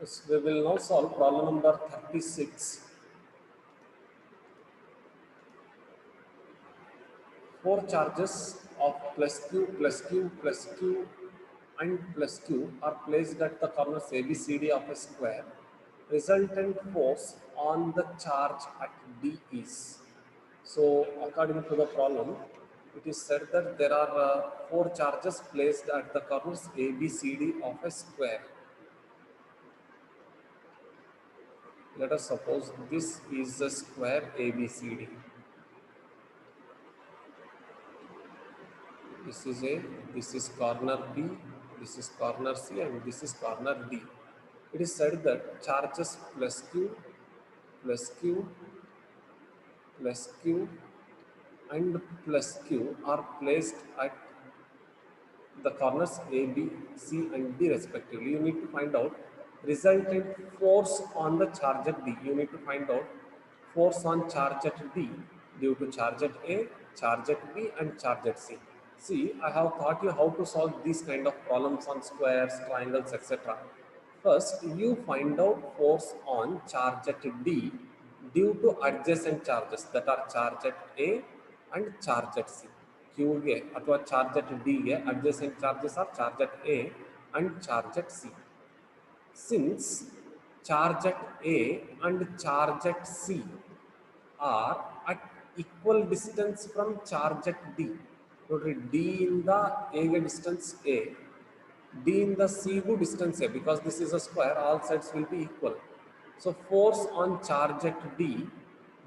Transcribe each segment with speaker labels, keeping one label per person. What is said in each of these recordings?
Speaker 1: Yes, we will now solve problem number 36. Four charges of plus q, plus q, plus q and plus q are placed at the corners ABCD of a square. Resultant force on the charge at D is. So, according to the problem, it is said that there are four charges placed at the corners ABCD of a square. Let us suppose this is a square ABCD. This is corner B, this is corner C, and this is corner D. It is said that charges plus Q, plus Q, plus Q, and plus Q are placed at the corners A, B, C, and D respectively. You need to find out resultant force on the charge at D. You need to find out force on charge at D due to charge at A, charge at B, and charge at C. See, I have taught you how to solve these kind of problems on squares, triangles, etc. First, you find out force on charge at D due to adjacent charges that are charge at A and charge at C. Q ಗೆ ಅಥವಾ charge at D ಗೆ adjacent charges are charge at A and charge at C. Since charge at A and charge at C are at equal distance from charge at D. ನೋಡ್ರಿ D ಇಂದ A ಗೆ distance A, D in the C ಗೂ distance A, because this is a square, all sides will be equal. So force on charge at D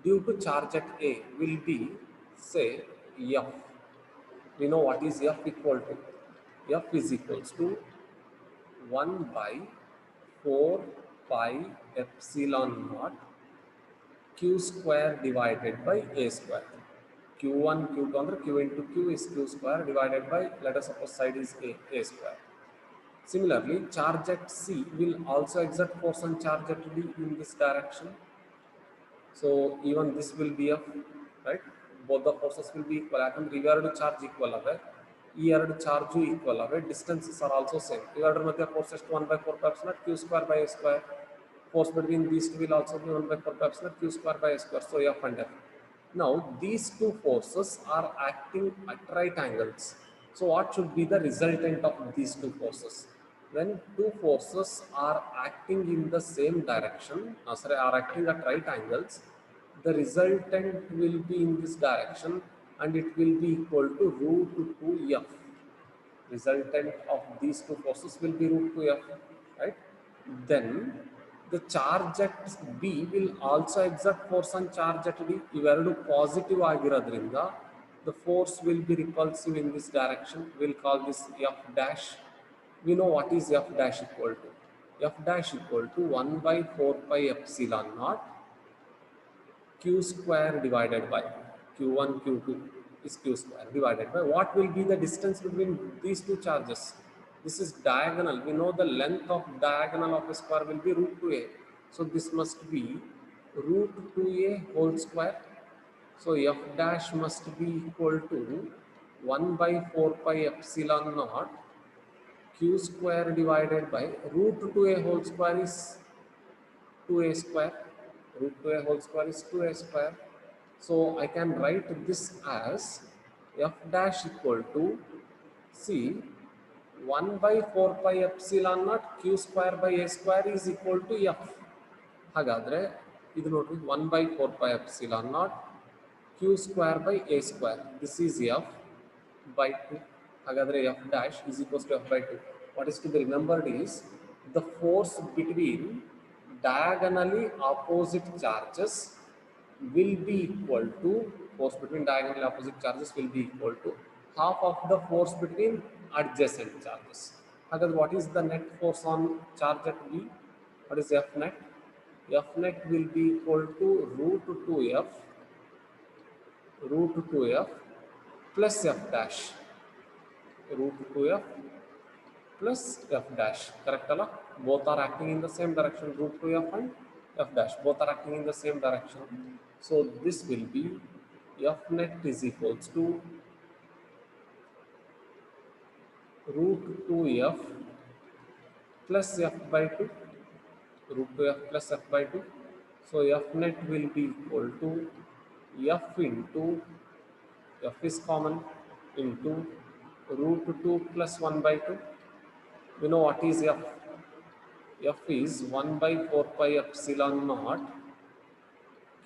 Speaker 1: due to charge at A will be, say, F. We know what is F equal to. F is equals to 1 by 4 pi epsilon naught Q square divided by A square. Q1, Q2 under Q into Q is Q square divided by, let us suppose side is A square. Similarly, charge at C will also exert force on charge at D in this direction. So even this will be F, right? Both the forces will be equal. ಯಾಕಂದ್ರೆ ಇವೆರಡು charge equal ಅವೆ, ಈ ಎರಡು charge equal ಅವೆ, distances are also same. ಇವೆರಡರ ಮಧ್ಯೆ force ಎಷ್ಟು 1/4 Q square by A square. Force between these two will also be 1/4 Q square by A square. So F and F. Now these two forces are acting at right angles. So what should be the resultant of these two forces? When two forces are acting in the same direction, are acting at right angles, the resultant will be in this direction and it will be equal to root 2F. Resultant of these two forces will be root 2F, right? Then the charge at B will also exert force on charge at D. ಇವೆರಡು positive ಆಗಿರೋದ್ರಿಂದ the force will be repulsive in this direction. We'll call this F dash. We know what is F dash equal to. F dash equal to 1 by 4 pi epsilon naught Q square divided by Q1, Q2 is Q square divided by, what will be the distance between these two charges? This is diagonal. We know the length of diagonal of a square will be root 2a. So this must be root 2a whole square. So F dash must be equal to 1 by 4 pi epsilon naught Q square divided by root 2a whole square is 2a square. Root 2a whole square is 2a square. So I can write this as F dash equal to, see, 1 by 4 pi epsilon naught Q square by A square is equal to F. ಹಾಗಾದ್ರೆ ಇದು ನೋಡ್ರಿ 1 by 4 pi epsilon naught Q square by A square. This is F by 2. ಹಾಗಾದ್ರೆ F dash is equals to F by 2. What is to be remembered is the force between diagonally opposite charges will be equal to, force between diagonally opposite charges will be equal to half of the force between adjacent charges. Hagadre what is the net force on charge at B? What is F net? F net will be equal to root 2F plus F dash. Root 2F plus F dash. Correct alla? Both are acting in the same direction. Root 2F and F dash. Both are acting in the same direction. So this will be F net is equals to root 2F plus F by 2. root 2f plus f by 2. So f net will be equal to f into, f is common, into root 2 plus 1 by 2. You know what is f? F is 1 by 4 pi epsilon naught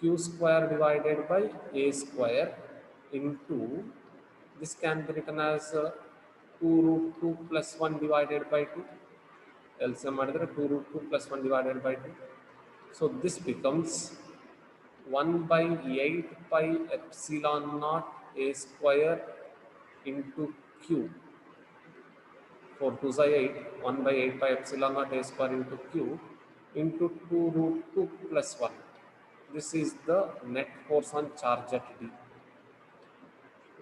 Speaker 1: q square divided by a square into, this can be written as 2 root 2 plus 1 divided by 2. LCM ಮಾಡಿದ್ರೆ 2 root 2 plus 1 divided by 2. So this becomes 1 by 8 pi epsilon naught a square into q. 4 2s are 8, 1 by 8 pi epsilon naught a square into q into 2 root 2 plus 1. This is the net force on charge at D.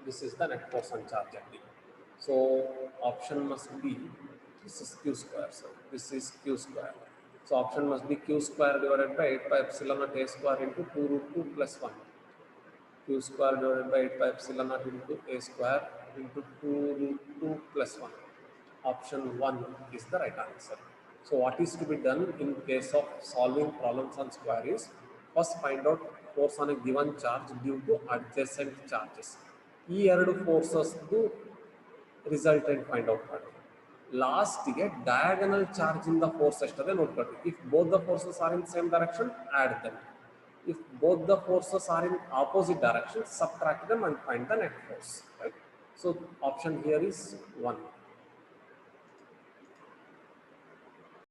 Speaker 1: This is the net force on charge at D. So option must be, this is q square, so this is q square. So option must be q square divided by 8 pi epsilon naught a square into 2 root 2 plus 1. Q square divided by 8 pi epsilon naught into a square into 2 root 2 plus 1. Option 1 is the right answer. So what is to be done in case of solving problems on square is, first find out force on a given charge due to adjacent charges. ಈ ಎರಡು forces resultant find out ಮಾಡಿ. ಲಾಸ್ಟಿಗೆ diagonal charge ಇಂದ force ಎಷ್ಟದೆ ನೋಡ್ಕೊಳ್ರಿ. If both the forces are in same direction, add them. If both the forces are in opposite direction, subtract them and find the net force. Right? So option here is 1.